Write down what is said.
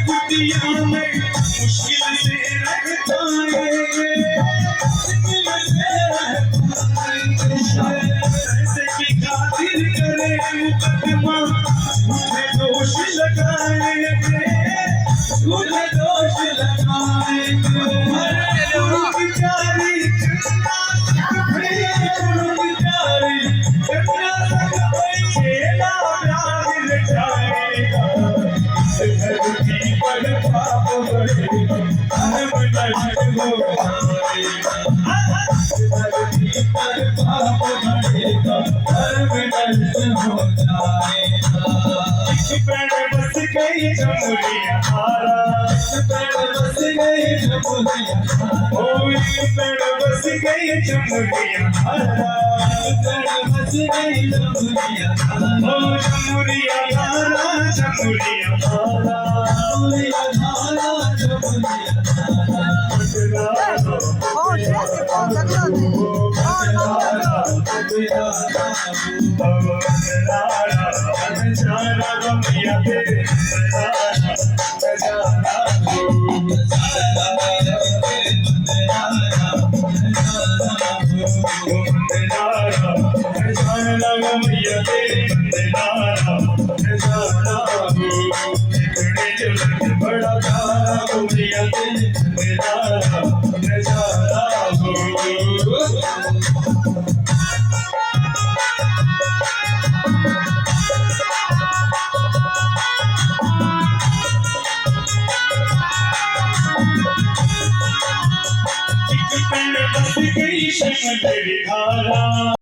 कुटिया में मुश्किल से रखता है ऐसे की खातिर करे मुकदमा मुझे दोष लगाए मुझे दोष लगाए बेचारी बेचारी खेला प्यार जाएगा धरती पर पाप बढ़ेगा धर्म नष्ट हो जाएगा धरती पर पाप बढ़ेगा धर्म नष्ट हो जाएगा इस पेड़ बस गई जमुनिया हारा इस पेड़ बस गई जमुनिया ओ इस पेड़ बस गई जमुनिया हारा इस पेड़ बस गई जमुनिया हारा ओ जमुनिया हारा जमुनिया हारा जमुनिया हारा जमुनिया हारा बड़ा